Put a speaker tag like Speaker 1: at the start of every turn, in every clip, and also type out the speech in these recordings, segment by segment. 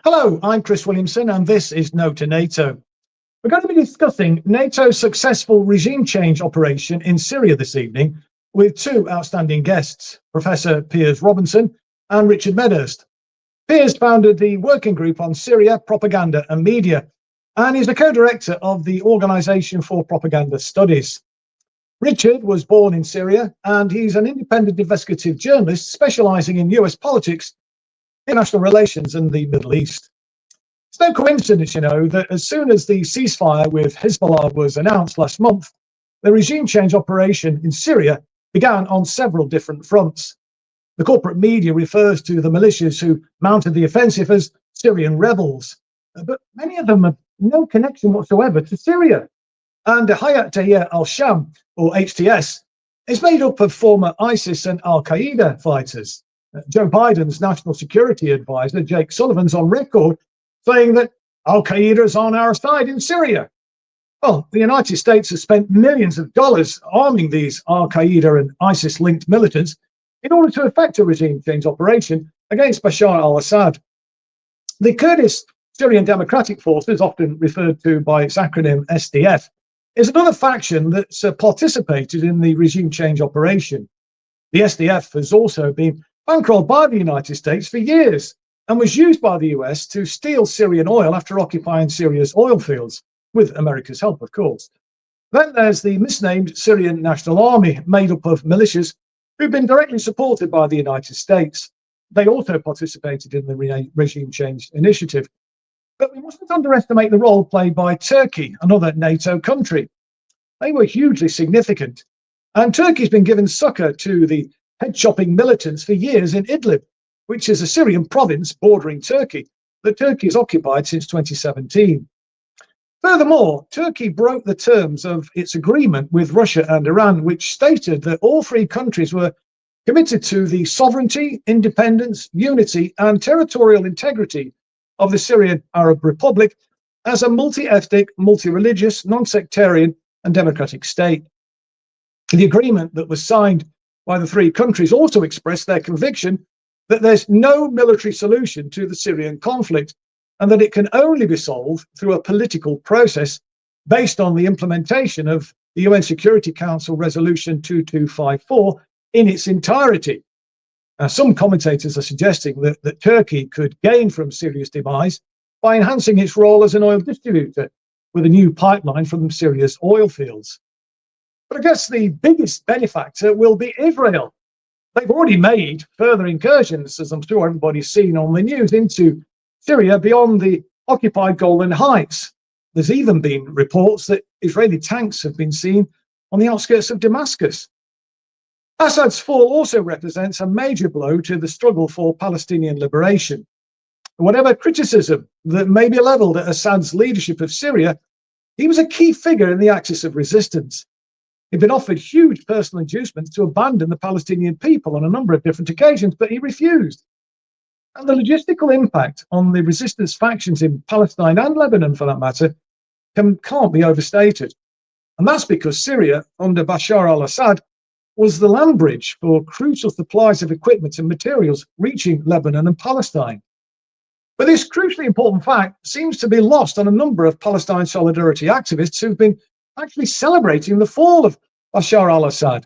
Speaker 1: Hello, I'm Chris Williamson, and this is No2Nato. We're going to be discussing NATO's successful regime change operation in Syria this evening with two outstanding guests, Professor Piers Robinson and Richard Medhurst. Piers founded the Working Group on Syria, Propaganda and Media, and is the co-director of the Organisation for Propaganda Studies. Richard was born in Syria, and he's an independent investigative journalist specialising in US politics, international relations and the Middle East. It's no coincidence, that as soon as the ceasefire with Hezbollah was announced last month, the regime change operation in Syria began on several different fronts. The corporate media refers to the militias who mounted the offensive as Syrian rebels, but many of them have no connection whatsoever to Syria. And Hayat Tahrir al-Sham, or HTS, is made up of former ISIS and al-Qaeda fighters. Joe Biden's national security advisor, Jake Sullivan's on record saying that al-Qaeda is on our side in Syria. Well, the United States has spent millions of dollars arming these al-Qaeda and ISIS-linked militants in order to effect a regime change operation against Bashar al-Assad. The Kurdish Syrian Democratic Forces, often referred to by its acronym SDF, is another faction that's participated in the regime change operation. The SDF has also been bankrolled by the United States for years and was used by the US to steal Syrian oil after occupying Syria's oil fields, with America's help, of course. Then there's the misnamed Syrian National Army, made up of militias who've been directly supported by the United States. They also participated in the regime change initiative. But we mustn't underestimate the role played by Turkey, another NATO country. They were hugely significant, and Turkey's been given succor to the head-chopping militants for years in Idlib, which is a Syrian province bordering Turkey that Turkey has occupied since 2017. Furthermore, Turkey broke the terms of its agreement with Russia and Iran, which stated that all three countries were committed to the sovereignty, independence, unity, and territorial integrity of the Syrian Arab Republic as a multi-ethnic, multi-religious, non-sectarian, and democratic state. The agreement that was signed by the three countries also expressed their conviction that there's no military solution to the Syrian conflict and that it can only be solved through a political process based on the implementation of the UN Security Council Resolution 2254 in its entirety. Some commentators are suggesting that Turkey could gain from Syria's demise by enhancing its role as an oil distributor with a new pipeline from Syria's oil fields. But I guess the biggest benefactor will be Israel. They've already made further incursions, as I'm sure everybody's seen on the news, into Syria beyond the occupied Golan Heights. There's even been reports that Israeli tanks have been seen on the outskirts of Damascus. Assad's fall also represents a major blow to the struggle for Palestinian liberation. Whatever criticism that may be levelled at Assad's leadership of Syria, he was a key figure in the axis of resistance. He'd been offered huge personal inducements to abandon the Palestinian people on a number of different occasions, but he refused. And the logistical impact on the resistance factions in Palestine and Lebanon, for that matter, can't be overstated. And that's because Syria, under Bashar al-Assad, was the land bridge for crucial supplies of equipment and materials reaching Lebanon and Palestine. But this crucially important fact seems to be lost on a number of Palestine solidarity activists who've been actually celebrating the fall of Bashar al-Assad.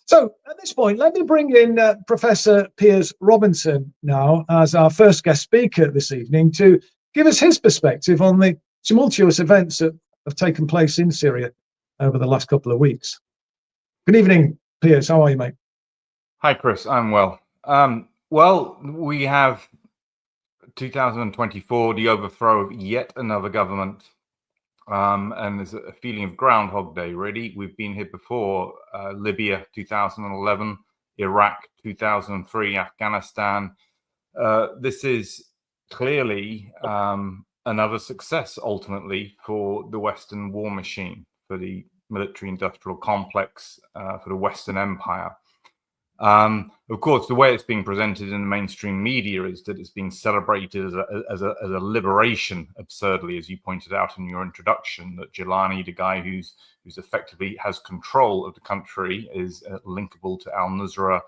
Speaker 1: So at this point, let me bring in Professor Piers Robinson now as our first guest speaker this evening to give us his perspective on the tumultuous events that have taken place in Syria over the last couple of weeks. Good evening, Piers. How are you, mate?
Speaker 2: Hi, Chris. I'm well. Well, we have 2024, the overthrow of yet another government. And there's a feeling of Groundhog Day, really. We've been here before, Libya 2011, Iraq 2003, Afghanistan. This is clearly another success, ultimately, for the Western war machine, for the military-industrial complex, for the Western Empire. Of course, the way it's being presented in the mainstream media is that it's being celebrated as a liberation, absurdly, as you pointed out in your introduction, that Jelani, the guy who's effectively has control of the country, is linkable to al-Nusra,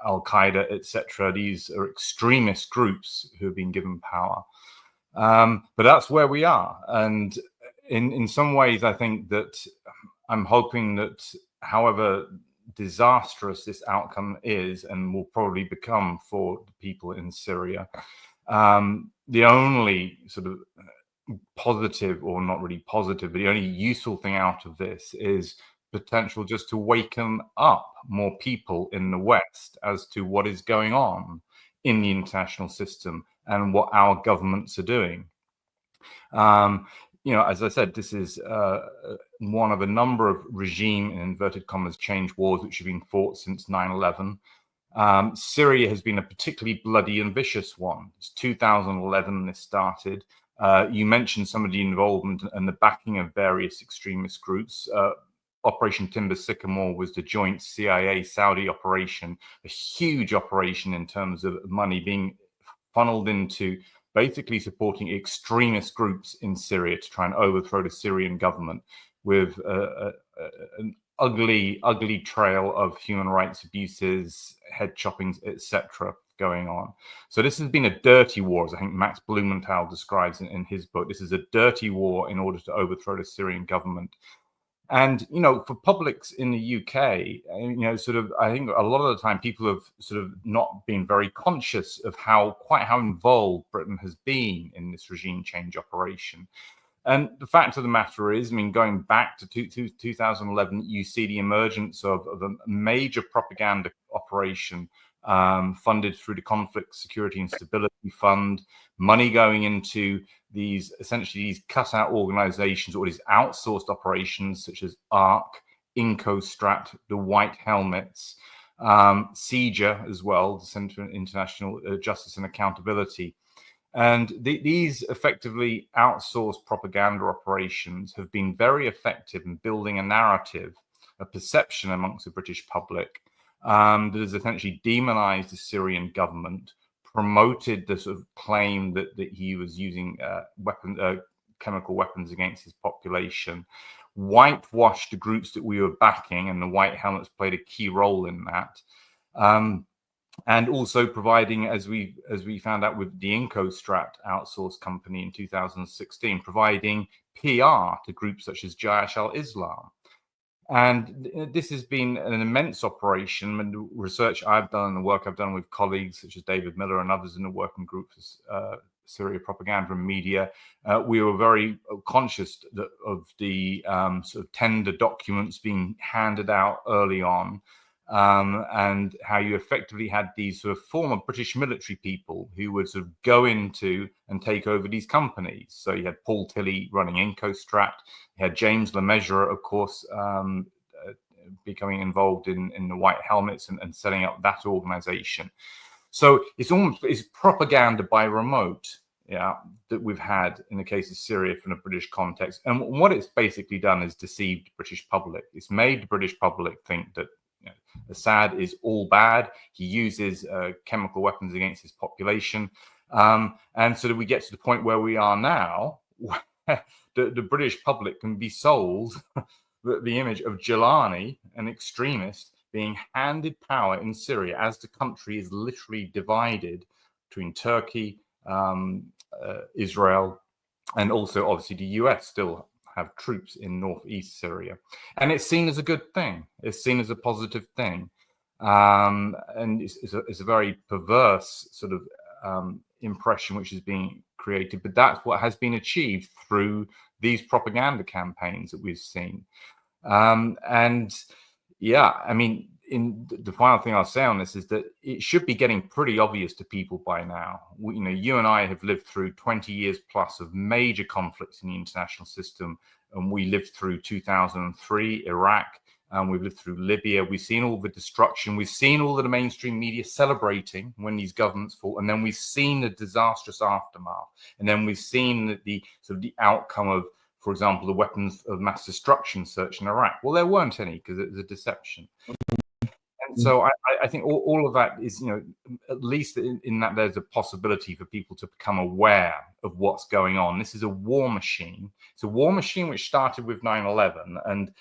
Speaker 2: al-Qaeda, etc. These are extremist groups who have been given power. But that's where we are. And in some ways, I think that I'm hoping that however disastrous this outcome is and will probably become for the people in Syria, the only sort of positive, or not really positive, but the only useful thing out of this is potential just to waken up more people in the West as to what is going on in the international system and what our governments are doing. As I said, this is one of a number of regime, in inverted commas, change wars which have been fought since 9/11. Syria has been a particularly bloody and vicious one. It's 2011 this started. You mentioned some of the involvement and the backing of various extremist groups. Operation Timber Sycamore was the joint CIA-Saudi operation, a huge operation in terms of money being funneled into basically supporting extremist groups in Syria to try and overthrow the Syrian government, with an ugly trail of human rights abuses, head choppings, etc. going on. So this has been a dirty war, as I think Max Blumenthal describes in his book. This is a dirty war in order to overthrow the Syrian government. And, for publics in the UK, I think a lot of the time people have sort of not been very conscious of how involved Britain has been in this regime change operation. And the fact of the matter is, going back to 2011, you see the emergence of a major propaganda operation funded through the Conflict, Security and Stability Fund, money going into these cutout organizations or these outsourced operations such as ARC, Incostrat, the White Helmets, CIJA as well, the Centre for International Justice and Accountability. And these effectively outsourced propaganda operations have been very effective in building a narrative, a perception amongst the British public that has essentially demonized the Syrian government, promoted the sort of claim that he was using chemical weapons against his population, whitewashed the groups that we were backing, and the White Helmets played a key role in that. And also providing, as we found out with the Incostrat outsourced company in 2016, providing PR to groups such as Jaish al-Islam. And this has been an immense operation. And the research I've done and the work I've done with colleagues such as David Miller and others in the working group for Syria Propaganda and Media, we were very conscious of the sort of tender documents being handed out early on, and how you effectively had these sort of former British military people who would sort of go into and take over these companies. So you had Paul Tilley running Incostrat, you had James LeMessurier, of course, becoming involved in the White Helmets and setting up that organization. So it's propaganda by remote, that we've had in the case of Syria from a British context. And what it's basically done is deceived the British public. It's made the British public think that Assad is all bad. He uses chemical weapons against his population. And so that we get to the point where we are now, where the British public can be sold the image of Jelani, an extremist, being handed power in Syria as the country is literally divided between Turkey, Israel, and also obviously the US still have troops in northeast Syria. And it's seen as a good thing. It's seen as a positive thing. And it's a very perverse sort of impression which is being created. But that's what has been achieved through these propaganda campaigns that we've seen. In the final thing I'll say on this is that it should be getting pretty obvious to people by now. You and I have lived through 20 years plus of major conflicts in the international system, and we lived through 2003, Iraq, and we've lived through Libya. We've seen all the destruction. We've seen all of the mainstream media celebrating when these governments fall, and then we've seen the disastrous aftermath, and then we've seen the outcome of, for example, the weapons of mass destruction search in Iraq. Well, there weren't any because it was a deception. And so I think all of that is, at least in that there's a possibility for people to become aware of what's going on. This is a war machine. It's a war machine which started with 9/11. And,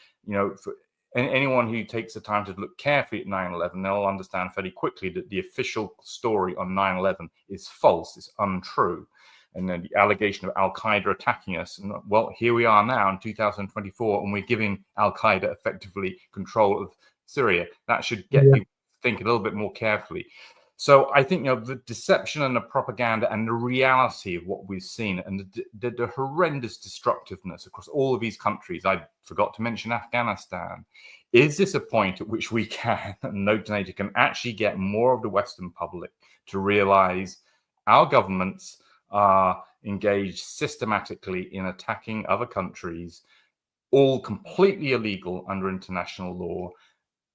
Speaker 2: for anyone who takes the time to look carefully at 9/11, they'll understand fairly quickly that the official story on 9/11 is false. It's untrue. and then the allegation of Al-Qaeda attacking us. And well, here we are now in 2024, and we're giving Al-Qaeda effectively control of Syria. That should get people to think a little bit more carefully. So I think, the deception and the propaganda and the reality of what we've seen, and the horrendous destructiveness across all of these countries, I forgot to mention Afghanistan. Is this a point at which we can, No2Nato can actually get more of the Western public to realize our governments are engaged systematically in attacking other countries, all completely illegal under international law,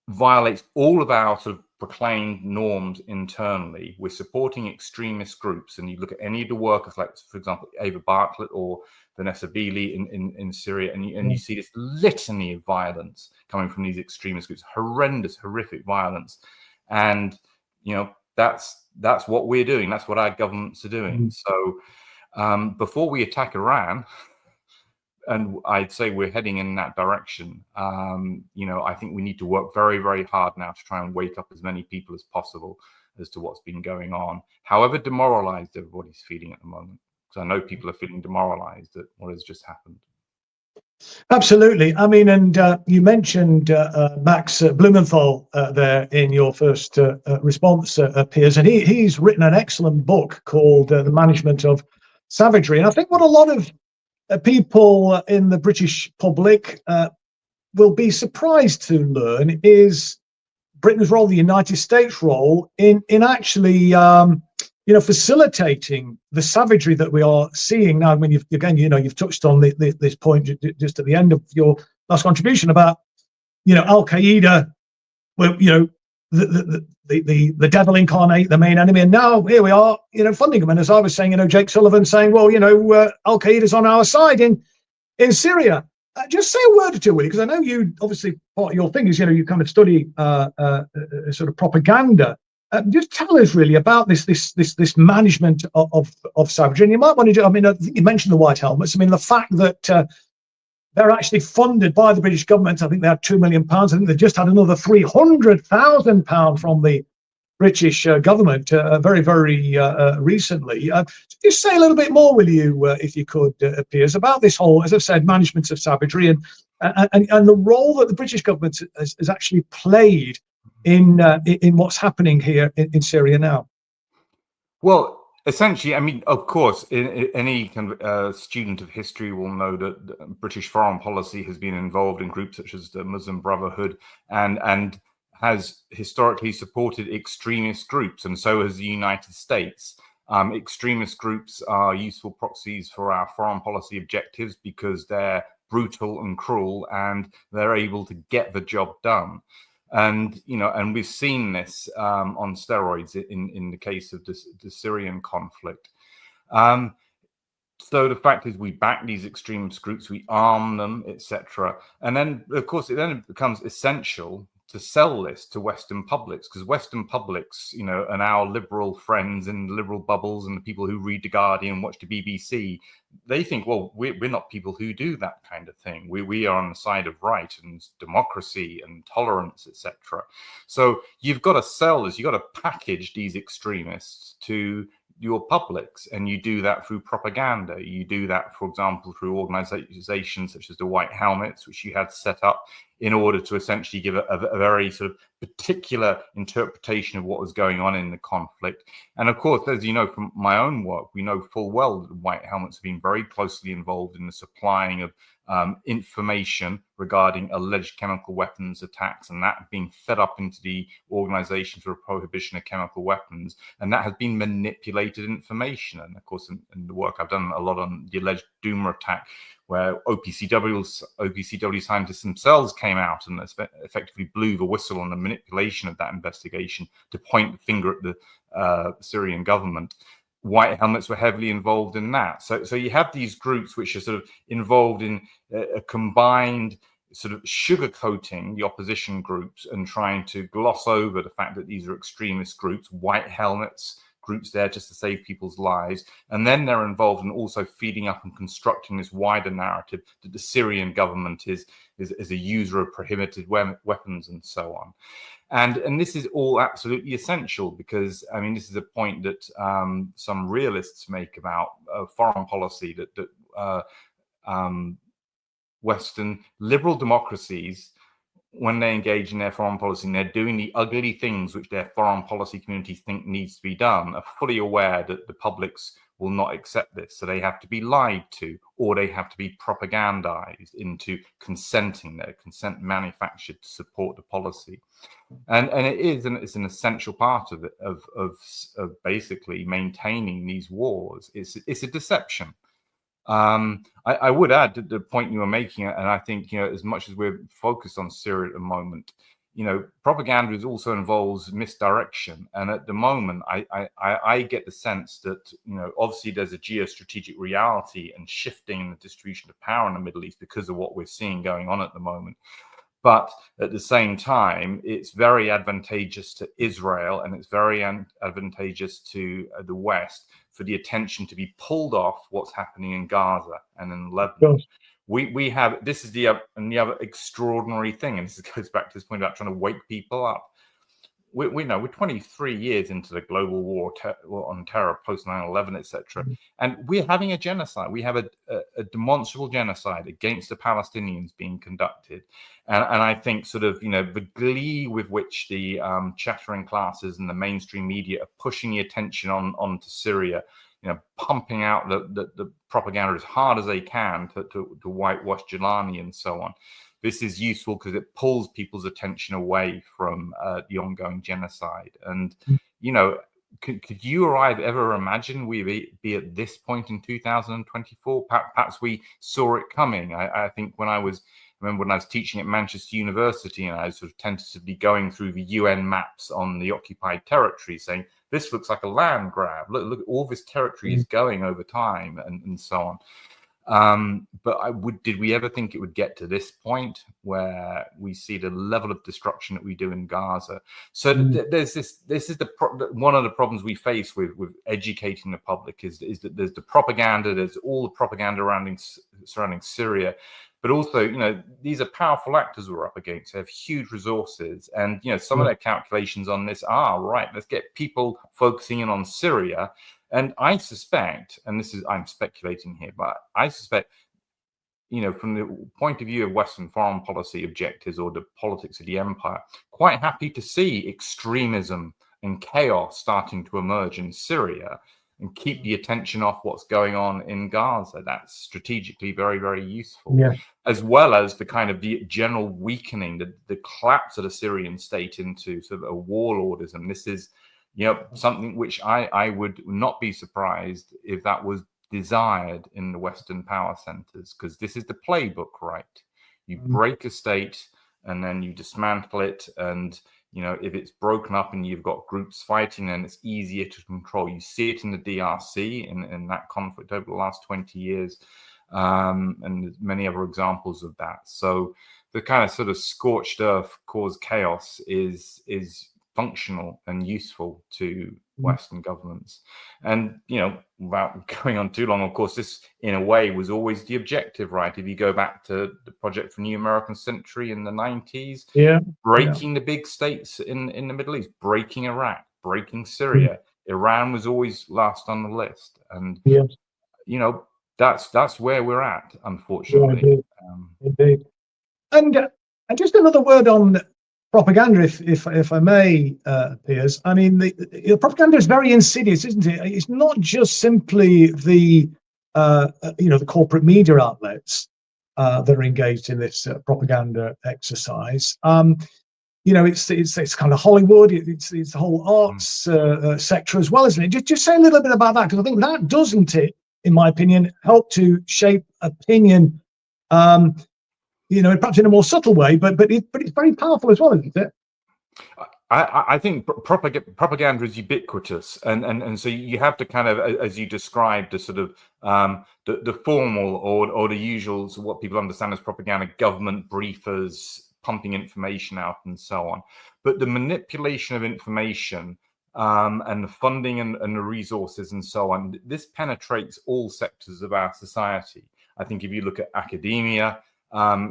Speaker 2: violates all of our sort of proclaimed norms internally? We're supporting extremist groups, and you look at any of the workers, like, for example, Ava Bartlett or Vanessa Beeley in Syria, and you see this litany of violence coming from these extremist groups, horrendous, horrific violence. And, that's what we're doing. That's what our governments are doing. So before we attack Iran, and I'd say we're heading in that direction, I think we need to work very, very hard now to try and wake up as many people as possible as to what's been going on, however demoralized everybody's feeling at the moment. Because I know people are feeling demoralized at what has just happened.
Speaker 1: Absolutely. I mean, and you mentioned Max Blumenthal there in your first response, Piers, and he's written an excellent book called The Management of Savagery. And I think what a lot of people in the British public will be surprised to learn is Britain's role, the United States' role in actually facilitating the savagery that we are seeing now. I mean, you've touched on this point just at the end of your last contribution about Al Qaeda, the devil incarnate, the main enemy, and now here we are, funding them. And as I was saying, Jake Sullivan saying, well, Al Qaeda's on our side in Syria. Just say a word or two, Willie, because I know you obviously part of your thing is you kind of study sort of propaganda. Just tell us really about this management of savagery. And you might want to I think you mentioned the white helmets. I mean, the fact that they're actually funded by the British government. I think they had £2 million. I think they just had another £300,000 from the British government very, very recently. Just say a little bit more, will you, if you could, Piers, about this whole, as I've said, management of savagery and the role that the British government has actually played in what's happening here in Syria now.
Speaker 2: Well, essentially, I mean, of course, any kind of student of history will know that British foreign policy has been involved in groups such as the Muslim Brotherhood and has historically supported extremist groups, and so has the United States. Extremist groups are useful proxies for our foreign policy objectives because they're brutal and cruel, and they're able to get the job done. And and we've seen this on steroids in the case of the Syrian conflict. So the fact is, we back these extremist groups, we arm them, etc. And then, of course, it becomes essential to sell this to Western publics, because Western publics, and our liberal friends in the liberal bubbles and the people who read The Guardian, watch the BBC, they think, well, we're not people who do that kind of thing. We are on the side of right and democracy and tolerance, etc. So you've got to sell this, you've got to package these extremists to your publics, and you do that through propaganda. You do that, for example, through organizations such as the White Helmets, which you had set up in order to essentially give a very sort of particular interpretation of what was going on in the conflict. And of course, as you know from my own work, we know full well that the White Helmets have been very closely involved in the supplying of information regarding alleged chemical weapons attacks, and that being fed up into the Organization for the Prohibition of Chemical Weapons, and that has been manipulated information. And of course, in the work I've done a lot on the alleged Duma attack, where OPCW scientists themselves came out and effectively blew the whistle on the manipulation of that investigation to point the finger at the Syrian government. White Helmets were heavily involved in that. So you have these groups which are sort of involved in a combined sort of sugarcoating the opposition groups and trying to gloss over the fact that these are extremist groups. White Helmets groups there just to save people's lives. And then they're involved in also feeding up and constructing this wider narrative that the Syrian government is a user of prohibited weapons and so on. And this is all absolutely essential because, I mean, this is a point that some realists make about foreign policy, that Western liberal democracies, when they engage in their foreign policy and they're doing the ugly things which their foreign policy communities think needs to be done, are fully aware that the publics will not accept this. So they have to be lied to, or they have to be propagandized into consenting, their consent manufactured to support the policy. And it's an essential part of it, of basically maintaining these wars. It's a deception. I would add to the point you were making, and I think, you know, as much as we're focused on Syria at the moment, you know, propaganda also involves misdirection. And at the moment, I get the sense that, you know, obviously there's a geostrategic reality and shifting in the distribution of power in the Middle East because of what we're seeing going on at the moment. But at the same time, it's very advantageous to Israel and it's very advantageous to the West for the attention to be pulled off what's happening in Gaza and in Lebanon. Yes. We have, this is the other extraordinary thing, and this goes back to this point about trying to wake people up. We know we're 23 years into the global war on terror post 9/11, etc., and we're having a genocide. We have a demonstrable genocide against the Palestinians being conducted, and I think sort of, you know, the glee with which the chattering classes and the mainstream media are pushing the attention onto Syria, you know, pumping out the propaganda as hard as they can to whitewash Jelani and so on. This is useful because it pulls people's attention away from the ongoing genocide. And, you know, could you or I have ever imagined we'd be at this point in 2024? Perhaps we saw it coming. I think I remember when I was teaching at Manchester University and I was sort of tentatively going through the UN maps on the occupied territory saying, this looks like a land grab. Look, all this territory is going over time and so on. But did we ever think it would get to this point where we see the level of destruction that we do in Gaza? So there's this is one of the problems we face with educating the public is that there's the propaganda, there's all the propaganda surrounding Syria, but also, you know, these are powerful actors we're up against. They have huge resources, and, you know, some of their calculations on this are right. Let's get people focusing in on Syria. And I suspect, and I'm speculating here, but I suspect, you know, from the point of view of Western foreign policy objectives or the politics of the empire, quite happy to see extremism and chaos starting to emerge in Syria and keep the attention off what's going on in Gaza. That's strategically very, very useful, as well as the kind of the general weakening, the collapse of the Syrian state into sort of a warlordism. This is, you know, something which I would not be surprised if that was desired in the Western power centers, because this is the playbook, right? You break a state and then you dismantle it. And, you know, if it's broken up and you've got groups fighting, then it's easier to control. You see it in the DRC in that conflict over the last 20 years. And there's many other examples of that. So the kind of sort of scorched earth cause chaos is functional and useful to Western governments. And, you know, without going on too long, of course, this in a way was always the objective, right? If you go back to the Project for New American Century in the 90s, breaking the big states in the Middle East, breaking Iraq, breaking Syria, Iran was always last on the list. And, you know, that's where we're at, unfortunately.
Speaker 1: Indeed. And just another word on propaganda, if I may, Piers. I mean, the propaganda is very insidious, isn't it? It's not just simply the you know, the corporate media outlets that are engaged in this propaganda exercise. You know, it's kind of Hollywood. It's the whole arts sector as well, isn't it? Just say a little bit about that, because I think that doesn't it, in my opinion, help to shape opinion. You know, perhaps in a more subtle way, but it's very powerful as well, isn't it?
Speaker 2: I think propaganda is ubiquitous, and so you have to kind of, as you described, the sort of the formal or the usual, so what people understand as propaganda, government briefers pumping information out and so on. But the manipulation of information and the funding and the resources and so on. This penetrates all sectors of our society. I think if you look at academia,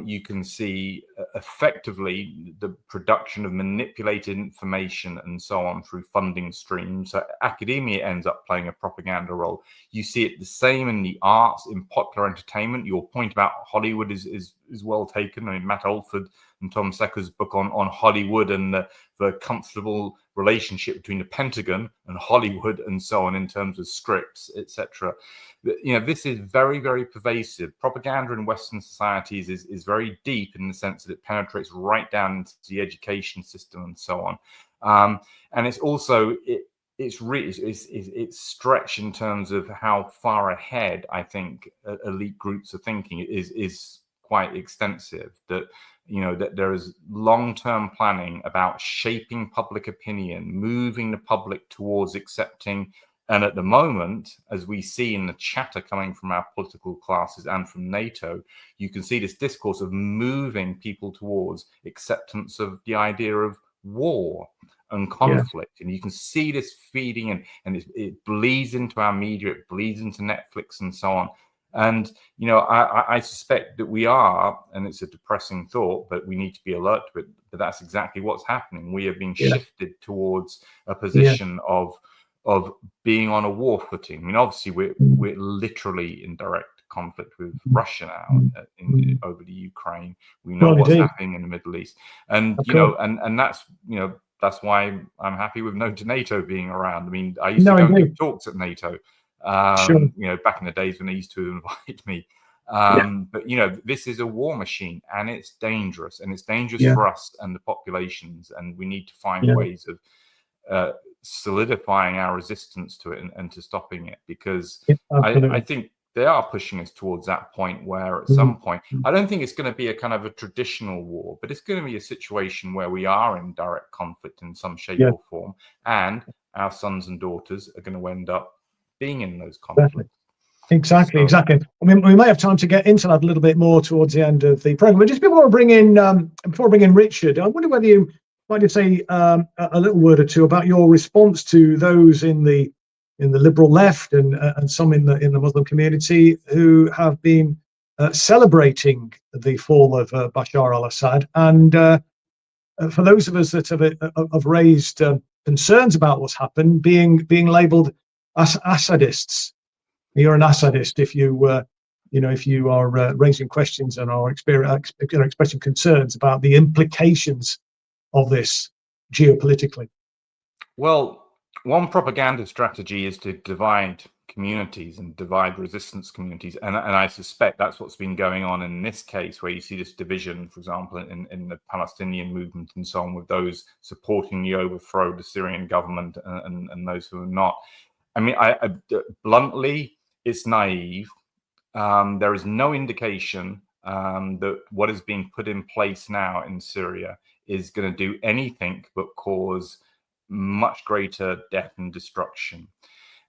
Speaker 2: you can see effectively the production of manipulated information and so on through funding streams. So academia ends up playing a propaganda role. You see it the same in the arts, in popular entertainment. Your point about Hollywood is well taken. I mean, Matt Alford and Tom Secker's book on Hollywood and the comfortable relationship between the Pentagon and Hollywood and so on in terms of scripts, etc. You know, this is very, very pervasive. Propaganda in Western societies is very deep in the sense that it penetrates right down into the education system and so on. And it's also it's stretched in terms of how far ahead I think elite groups are thinking is quite extensive. That, you know, that there is long-term planning about shaping public opinion, moving the public towards accepting. And at the moment, as we see in the chatter coming from our political classes and from NATO, you can see this discourse of moving people towards acceptance of the idea of war and conflict. Yeah. And you can see this feeding in, and it bleeds into our media, it bleeds into Netflix and so on. And, you know, I suspect that we are, and it's a depressing thought, but we need to be alert to it, but that's exactly what's happening. We are being shifted towards a position of being on a war footing. I mean, obviously, we're literally in direct conflict with Russia now over the Ukraine. We know what's happening in the Middle East. And, you know, and that's, you know, that's why I'm happy with No2Nato being around. I mean, I used to go and give talks at NATO. You know, back in the days when they used to invite me. But, you know, this is a war machine and it's dangerous, and it's dangerous for us and the populations. And we need to find ways of solidifying our resistance to it and to stopping it, because I think they are pushing us towards that point where at some point, I don't think it's going to be a kind of a traditional war, but it's going to be a situation where we are in direct conflict in some shape or form. And our sons and daughters are going to end up being in those conflicts.
Speaker 1: Exactly. I mean, we might have time to get into that a little bit more towards the end of the program. But just before I bring in Richard, I wonder whether you might just say a little word or two about your response to those in the liberal left and some in the Muslim community who have been celebrating the fall of Bashar al-Assad, and for those of us that have raised concerns about what's happened, being labelled as Assadists. You're an Assadist if you are raising questions and are expressing concerns about the implications of this geopolitically.
Speaker 2: Well, one propaganda strategy is to divide communities and divide resistance communities, and I suspect that's what's been going on in this case, where you see this division, for example, in the Palestinian movement and so on, with those supporting the overthrow of the Syrian government and those who are not. I mean, I bluntly, it's naive. There is no indication that what is being put in place now in Syria is going to do anything but cause much greater death and destruction.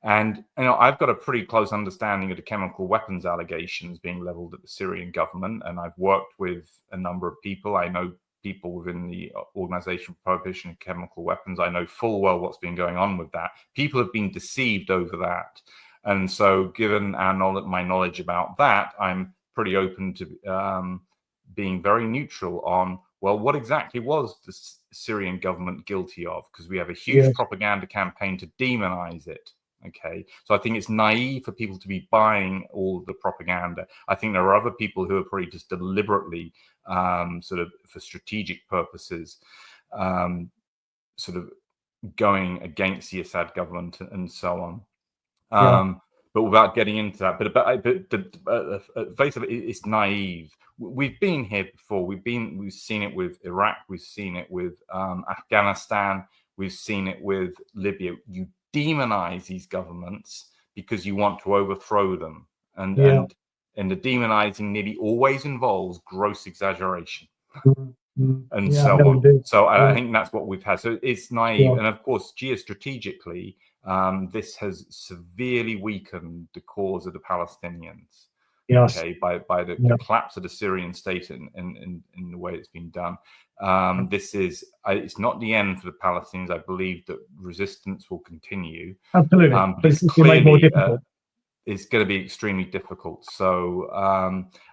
Speaker 2: And, you know, I've got a pretty close understanding of the chemical weapons allegations being leveled at the Syrian government, and I've worked with a number of people. I know people within the Organization for Prohibition of Chemical Weapons. I know full well what's been going on with that. People have been deceived over that. And so given my knowledge about that, I'm pretty open to being very neutral on, well, what exactly was the Syrian government guilty of? Because we have a huge propaganda campaign to demonize it. Okay, so I think it's naive for people to be buying all the propaganda. I think there are other people who are probably just deliberately, sort of for strategic purposes, sort of going against the Assad government and so on. But without getting into that, but face of it, it's naive. We've been here before. We've seen it with Iraq. We've seen it with Afghanistan. We've seen it with Libya. You demonize these governments because you want to overthrow them, and the demonizing nearly always involves gross exaggeration and so on. So I think that's what we've had. So it's naive, and of course, geostrategically, this has severely weakened the cause of the Palestinians.
Speaker 1: Yes.
Speaker 2: okay, by the collapse of the Syrian state in the way it's been done. This is it's not the end for the Palestinians. I believe that resistance will continue.
Speaker 1: Absolutely,
Speaker 2: but
Speaker 1: it's clearly more difficult.
Speaker 2: It's going to be extremely difficult. So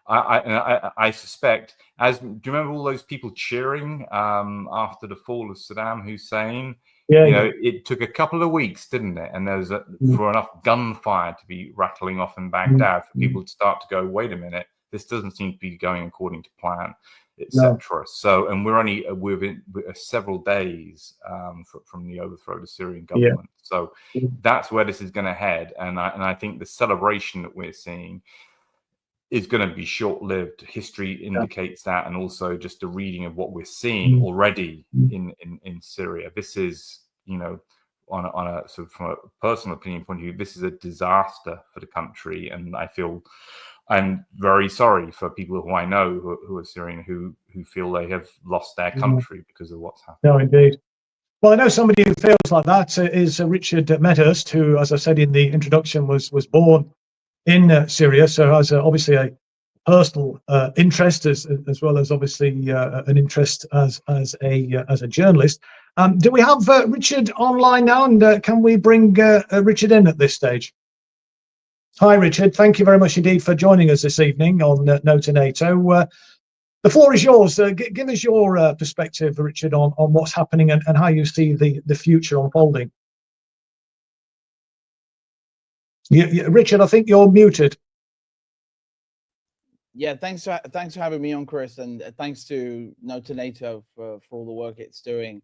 Speaker 2: I suspect, do you remember all those people cheering after the fall of Saddam Hussein?
Speaker 1: Yeah,
Speaker 2: it took a couple of weeks, didn't it? And there was for enough gunfire to be rattling off in Baghdad for people to start to go, wait a minute, this doesn't seem to be going according to plan, etc. So, and we're several days from the overthrow of the Syrian government. So that's where this is going to head. And I think the celebration that we're seeing is going to be short-lived. History indicates that, and also just a reading of what we're seeing already in Syria. This is, on a sort of from a personal opinion point of view, this is a disaster for the country, and I'm very sorry for people who I know who are Syrian who feel they have lost their country because of what's happened.
Speaker 1: No, indeed. Well, I know somebody who feels like that is Richard Medhurst, who, as I said in the introduction, was born in Syria, so has obviously a personal interest as well as obviously an interest as a journalist. Do we have Richard online now, and can we bring Richard in at this stage? Hi, Richard. Thank you very much indeed for joining us this evening on No2Nato. The floor is yours. Give us your perspective, Richard, on what's happening and how you see the future unfolding. Richard, I think you're muted.
Speaker 3: Yeah, thanks for having me on, Chris, and thanks to No2Nato for all the work it's doing.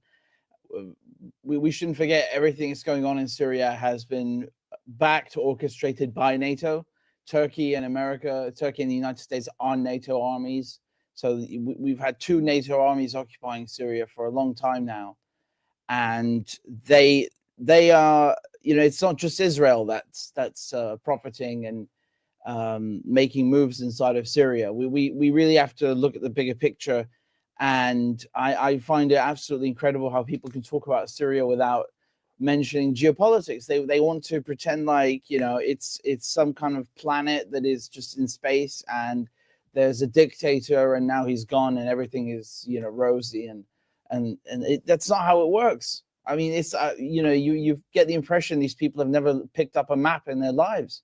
Speaker 3: We shouldn't forget everything that's going on in Syria has been backed, orchestrated by NATO. Turkey and the United States are NATO armies. So we've had 2 NATO armies occupying Syria for a long time now, and they are, it's not just Israel that's profiting and making moves inside of Syria. We really have to look at the bigger picture, and I find it absolutely incredible how people can talk about Syria without mentioning geopolitics. They want to pretend like it's some kind of planet that is just in space, and there's a dictator and now he's gone and everything is rosy, and that's not how it works. I mean, it's you get the impression these people have never picked up a map in their lives.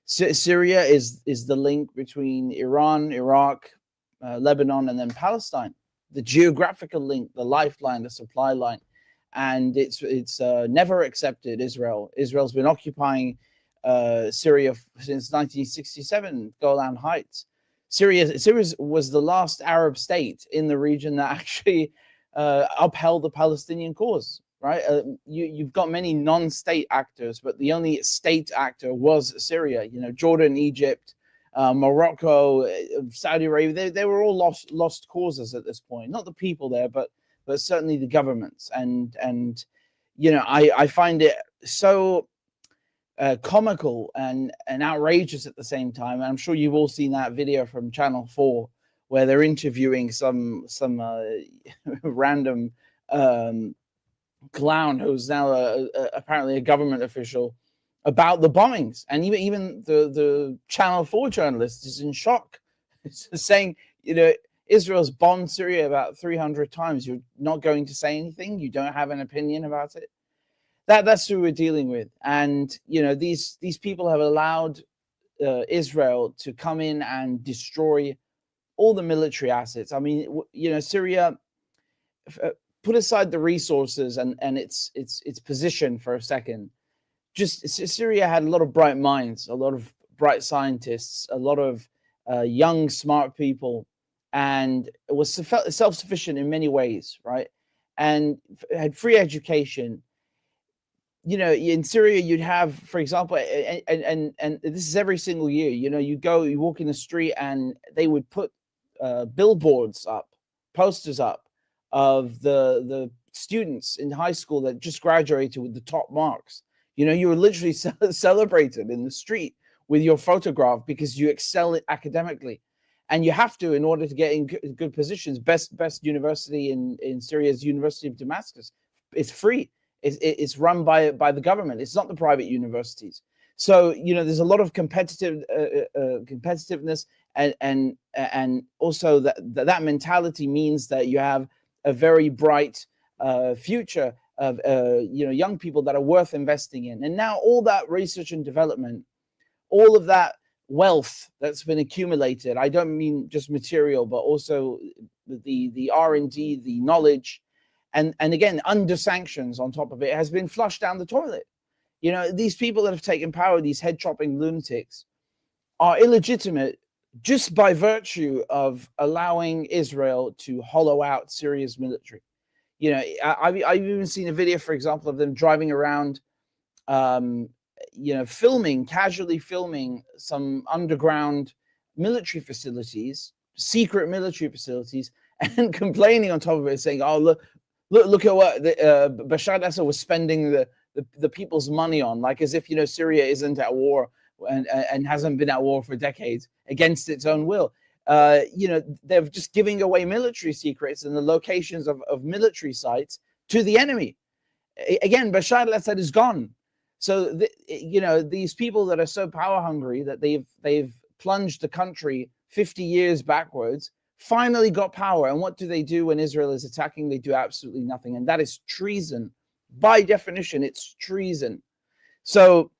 Speaker 3: Syria is the link between Iran, Iraq, Lebanon, and then Palestine. The geographical link, the lifeline, the supply line, and it's never accepted Israel. Israel's been occupying Syria since 1967, Golan Heights. Syria was the last Arab state in the region that actually upheld the Palestinian cause. Right? You've got many non-state actors, but the only state actor was Syria. Jordan, Egypt, Morocco, Saudi Arabia. They were all lost causes at this point. Not the people there, but certainly the governments. And I find it so comical and outrageous at the same time. And I'm sure you've all seen that video from Channel 4 where they're interviewing some random clown who's now apparently a government official about the bombings, and even the Channel 4 journalist is in shock, saying Israel's bombed Syria about 300 times. You're not going to say anything? You don't have an opinion about it? That's who we're dealing with. And these people have allowed Israel to come in and destroy all the military assets. I mean, Syria, put aside the resources and its position for a second. Just Syria had a lot of bright minds, a lot of bright scientists, a lot of young, smart people, and it was self-sufficient in many ways, right? And had free education. In Syria, you'd have, for example, and this is every single year. You walk in the street, and they would put billboards up, posters up of the students in high school that just graduated with the top marks. You were literally celebrated in the street with your photograph because you excel academically, and you have to in order to get in good positions. Best university in Syria is University of Damascus. It's free. It's run by the government. It's not the private universities. So, you know, there's a lot of competitiveness, and also that mentality means that you have a very bright future of you know, young people that are worth investing in. And now all that research and development, all of that wealth that's been accumulated, I don't mean just material, but also the R&D, the knowledge, and again, under sanctions on top of it, has been flushed down the toilet. You know, these people that have taken power, these head-chopping lunatics, are illegitimate just by virtue of allowing Israel to hollow out Syria's military. You know, I've even seen a video, for example, of them driving around, you know, casually filming some underground military facilities, secret military facilities, and complaining on top of it, saying, "Oh, look at what Bashar al-Assad was spending the people's money on," like as if, you know, Syria isn't at war and hasn't been at war for decades against its own will. You know, they're just giving away military secrets and the locations of military sites to the enemy. Again, Bashar al-Assad is gone. So, you know, these people that are so power hungry that they've plunged the country 50 years backwards, finally got power. And what do when Israel is attacking? They do absolutely nothing. And that is treason. By definition, it's treason. So,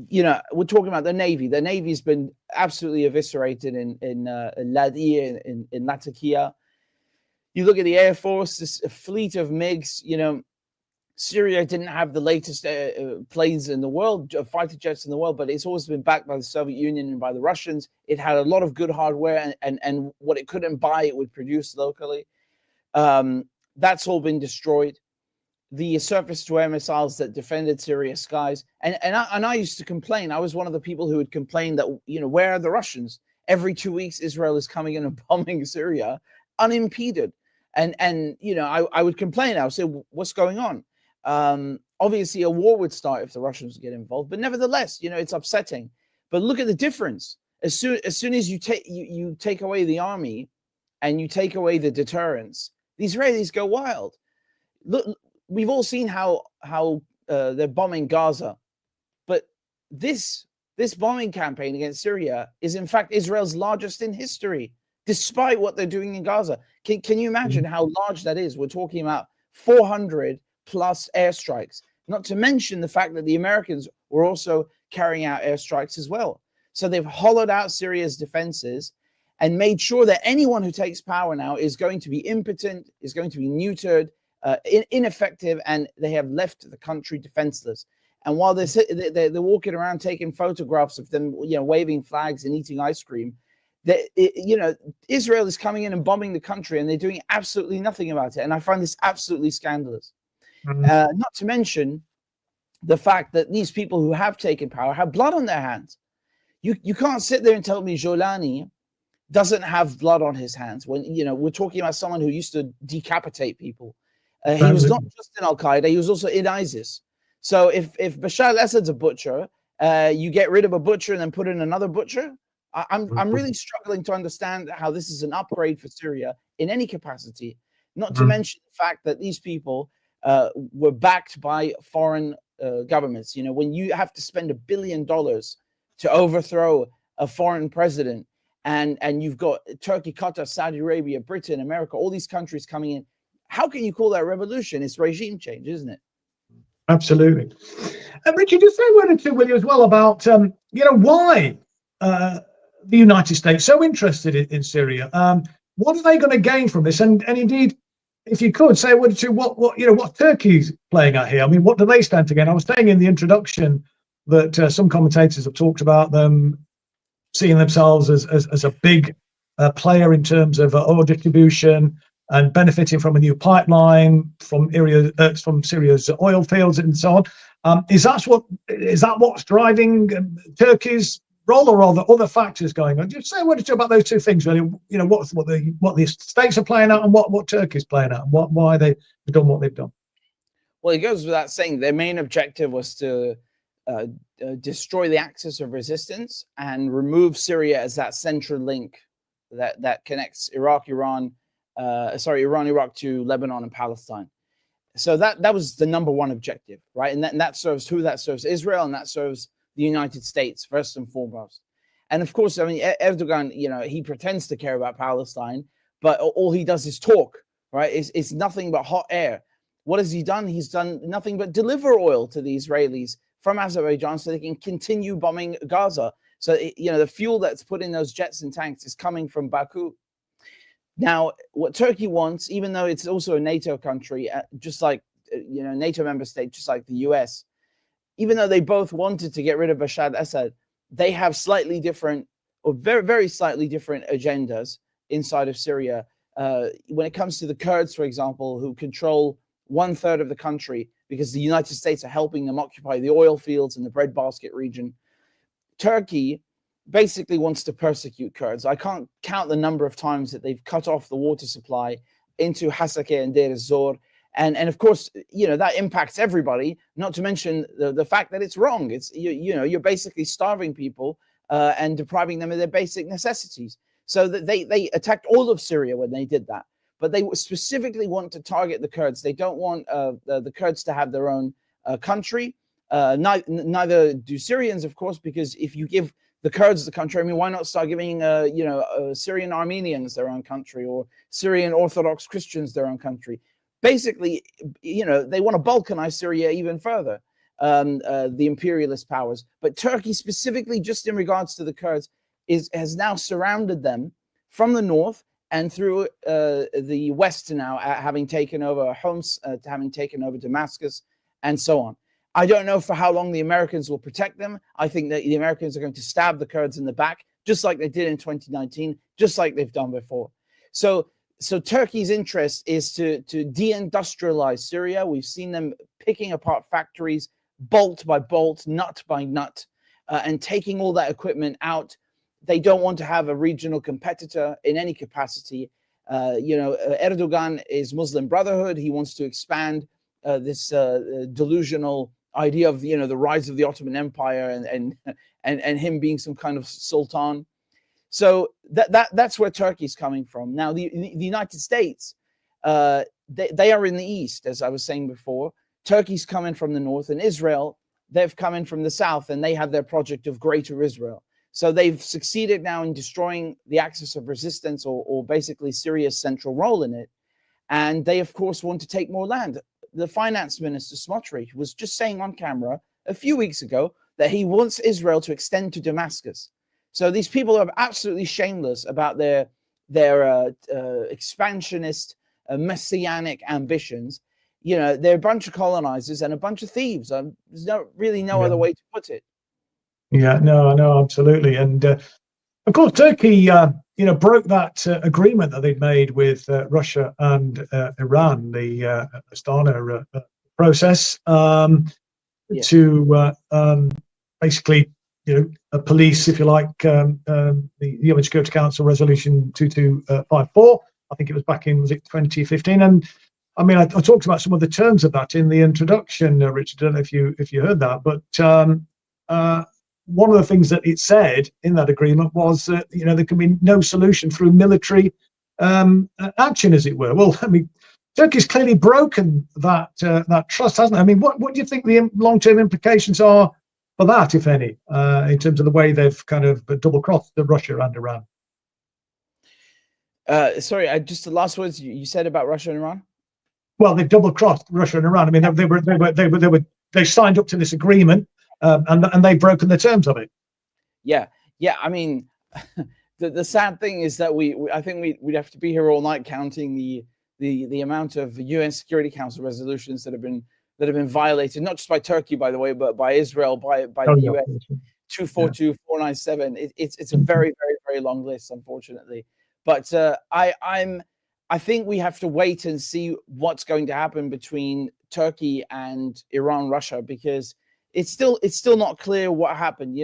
Speaker 3: you know, we're talking about the Navy. The Navy's been absolutely eviscerated in Ladir, in Latakia. You look at the Air Force, this fleet of MiGs, you know, Syria didn't have the latest planes in the world, fighter jets in the world, but it's always been backed by the Soviet Union and by the Russians. It had a lot of good hardware, and what it couldn't buy, it would produce locally. That's all been destroyed. The surface-to-air missiles that defended Syria's skies, and I used to complain. I was one of the people who would complain that, you know, where are the Russians? Every 2 weeks, Israel is coming in and bombing Syria unimpeded, and you know, I would complain. I would say, what's going on? Obviously, a war would start if the Russians get involved, but nevertheless, you know, it's upsetting. But look at the difference. As soon as you take away the army and you take away the deterrence, the Israelis go wild. Look, we've all seen how they're bombing Gaza, but this bombing campaign against Syria is in fact Israel's largest in history, despite what they're doing in Gaza. Can you imagine how large that is? We're talking about 400 plus airstrikes, not to mention the fact that the Americans were also carrying out airstrikes as well. So they've hollowed out Syria's defenses and made sure that anyone who takes power now is going to be impotent, is going to be neutered, ineffective, and they have left the country defenseless. And while they're walking around taking photographs of them, you know, waving flags and eating ice cream, you know, Israel is coming in and bombing the country, and they're doing absolutely nothing about it. And I find this absolutely scandalous. Not to mention the fact that these people who have taken power have blood on their hands. You can't sit there and tell me Jolani doesn't have blood on his hands when, you know, we're talking about someone who used to decapitate people. He was not just in Al-Qaeda, he was also in ISIS. So if Bashar al-Assad's a butcher, you get rid of a butcher and then put in another butcher. I'm really struggling to understand how this is an upgrade for Syria in any capacity, not to mention the fact that these people were backed by foreign governments. You know, when you have to spend $1 billion to overthrow a foreign president, and you've got Turkey, Qatar, Saudi Arabia, Britain, America, all these countries coming in, how can you call that revolution? It's regime change, isn't it?
Speaker 1: Absolutely. Richard, just say a word or two, will you, as well, about you know, why the United States so interested in Syria? What are they going to gain from this? And indeed, if you could say a word or two, what Turkey's playing at here? I mean, what do they stand to gain? I was saying in the introduction that some commentators have talked about them seeing themselves as a big player in terms of oil distribution and benefiting from a new pipeline from Syria's oil fields and so on. Is that what's driving Turkey's role, or are there other factors going on? Just say a word or two about those two things, really. You know, what the states are playing out and what Turkey's playing out, and why they've done what they've done. Well,
Speaker 3: it goes without saying their main objective was to destroy the axis of resistance and remove Syria as that central link that connects Iraq, Iraq to Lebanon and Palestine. So that was the number one objective, right? And that serves Israel, and that serves the United States first and foremost. And of course, I mean, Erdogan, he pretends to care about Palestine, but all he does is talk, right? It's nothing but hot air. What has he done? He's done nothing but deliver oil to the Israelis from Azerbaijan so they can continue bombing Gaza. So, the fuel that's put in those jets and tanks is coming from Baku. Now, what Turkey wants, even though it's also a NATO country, just like, NATO member state, just like the US, even though they both wanted to get rid of Bashar al-Assad, they have slightly different, or very, very slightly different agendas inside of Syria. When it comes to the Kurds, for example, who control 1/3 of the country because the United States are helping them occupy the oil fields and the breadbasket region, Turkey basically wants to persecute Kurds. I can't count the number of times that they've cut off the water supply into Hasakeh and Deir ez-Zor. And of course, that impacts everybody, not to mention the fact that it's wrong. It's, you're basically starving people and depriving them of their basic necessities. So that they attacked all of Syria when they did that. But they specifically want to target the Kurds. They don't want the Kurds to have their own country. Neither do Syrians, of course, because if you give the Kurds the country, I mean, why not start giving, Syrian Armenians their own country, or Syrian Orthodox Christians their own country? Basically, they want to balkanize Syria even further, the imperialist powers. But Turkey, specifically, just in regards to the Kurds, has now surrounded them from the north and through the west now, having taken over Homs, having taken over Damascus, and so on. I don't know for how long the Americans will protect them. I think that the Americans are going to stab the Kurds in the back, just like they did in 2019, just like they've done before. So Turkey's interest is to deindustrialize Syria. We've seen them picking apart factories, bolt by bolt, nut by nut, and taking all that equipment out. They don't want to have a regional competitor in any capacity. Erdogan is Muslim Brotherhood. He wants to expand this delusional idea of the rise of the Ottoman Empire and him being some kind of sultan. So that's where Turkey's coming from. Now the United States, they are in the east, as I was saying before. Turkey's coming from the north, and Israel, they've come in from the south, and they have their project of Greater Israel. So they've succeeded now in destroying the axis of resistance, or basically Syria's central role in it. And they, of course, want to take more land. The finance minister, Smotrich, was just saying on camera a few weeks ago that he wants Israel to extend to Damascus. So these people are absolutely shameless about their expansionist, messianic ambitions. They're a bunch of colonizers and a bunch of thieves. There's no other way to put it.
Speaker 1: Yeah, no, absolutely. And of course, Turkey, broke that agreement that they'd made with Russia and Iran, the Astana process, to basically, police, if you like, the UN Security Council Resolution 2254. I think it was back in, was it 2015? And I mean, I talked about some of the terms of that in the introduction, Richard. I don't know if you heard that, but one of the things that it said in that agreement was that there can be no solution through military action, as it were. Well, I mean, Turkey's clearly broken that trust, hasn't it? I mean, what do you think the long-term implications are for that, if any, in terms of the way they've kind of double-crossed Russia and Iran?
Speaker 3: Sorry, just the last words you said about Russia and Iran.
Speaker 1: Well, they've double-crossed Russia and Iran. I mean, they signed up to this agreement. And they've broken the terms of it.
Speaker 3: Yeah. I mean, the sad thing is that I think we'd have to be here all night counting the amount of UN Security Council resolutions that have been violated, not just by Turkey, by the way, but by Israel, by the US. 242, 497. It's a very, very, very long list, unfortunately. But I think we have to wait and see what's going to happen between Turkey and Iran, Russia, because it's still not clear what happened.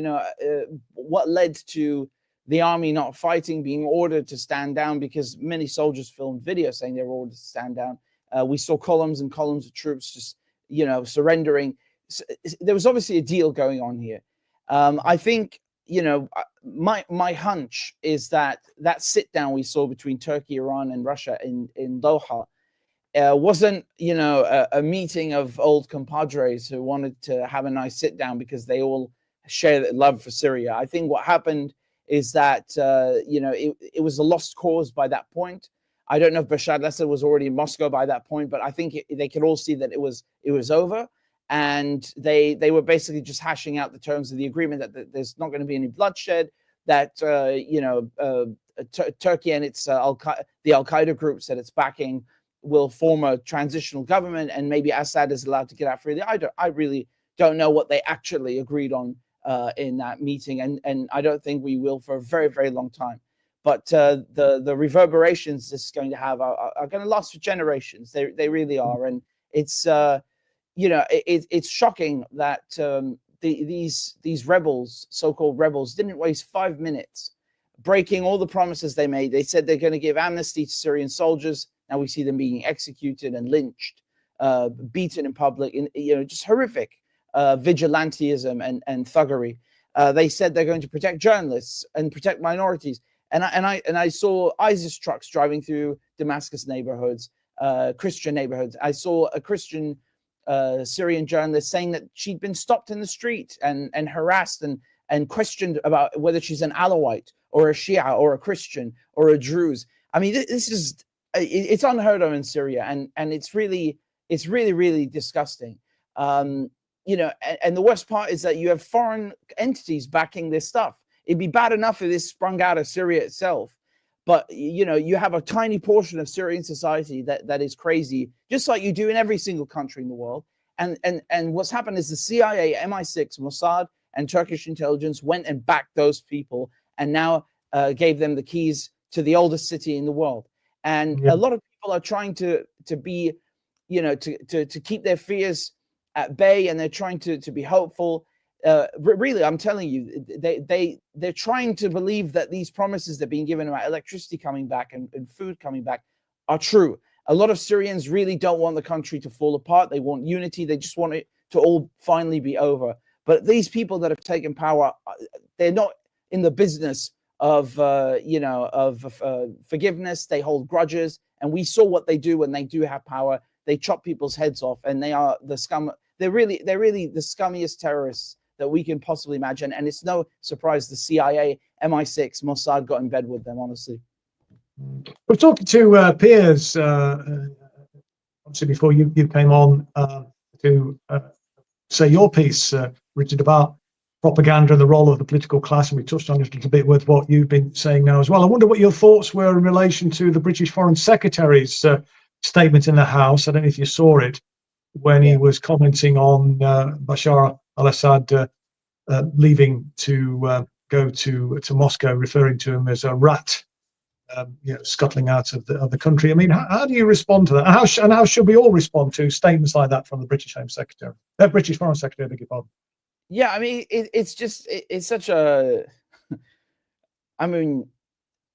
Speaker 3: What led to the army not fighting, being ordered to stand down, because many soldiers filmed videos saying they were ordered to stand down. We saw columns and columns of troops just, surrendering. So there was obviously a deal going on here. I think, my hunch is that sit down we saw between Turkey, Iran, and Russia in Doha wasn't, a meeting of old compadres who wanted to have a nice sit down because they all share that love for Syria. I think what happened is that it was a lost cause by that point. I don't know if Bashar al-Assad was already in Moscow by that point, but I think they could all see that it was over, and they were basically just hashing out the terms of the agreement that there's not going to be any bloodshed, that Turkey and its the Al-Qaeda groups that it's backing will form a transitional government, and maybe Assad is allowed to get out freely. I really don't know what they actually agreed on in that meeting, and I don't think we will for a very, very long time. But the reverberations this is going to have are going to last for generations. They really are, and it's it's shocking that these rebels, so-called rebels, didn't waste 5 minutes breaking all the promises they made. They said they're going to give amnesty to Syrian soldiers. Now we see them being executed and lynched, beaten in public, just horrific vigilantism and thuggery. They said they're going to protect journalists and protect minorities. And I saw ISIS trucks driving through Damascus neighborhoods, Christian neighborhoods. I saw a Christian Syrian journalist saying that she'd been stopped in the street and harassed and questioned about whether she's an Alawite or a Shia or a Christian or a Druze. I mean, it's unheard of in Syria, and it's really, really disgusting. And the worst part is that you have foreign entities backing this stuff. It'd be bad enough if this sprung out of Syria itself, but you have a tiny portion of Syrian society that is crazy, just like you do in every single country in the world. And what's happened is the CIA, MI6, Mossad, and Turkish intelligence went and backed those people, and now gave them the keys to the oldest city in the world. And a lot of people are trying to be, to keep their fears at bay, and they're trying to be hopeful. Really, I'm telling you, they're trying to believe that these promises they're being given about electricity coming back and food coming back are true. A lot of Syrians really don't want the country to fall apart. They want unity. They just want it to all finally be over. But these people that have taken power, they're not in the business of forgiveness. They hold grudges, and we saw what they do when they do have power. They chop people's heads off, and they are the scum. They're really the scummiest terrorists that we can possibly imagine. And it's no surprise the CIA, MI6, Mossad got in bed with them, honestly.
Speaker 1: We're talking to Piers, obviously before you came on to say your piece, Richard, about propaganda and the role of the political class, and we touched on it a little bit with what you've been saying now as well. I wonder what your thoughts were in relation to the British Foreign Secretary's statement in the House. I don't know if you saw it, when he was commenting on Bashar al-Assad leaving to go to Moscow, referring to him as a rat, scuttling out of the country. I mean, how do you respond to that? And how should we all respond to statements like that from the British Home Secretary, British Foreign Secretary? I beg your pardon.
Speaker 3: Yeah, I mean, it's such a, I mean,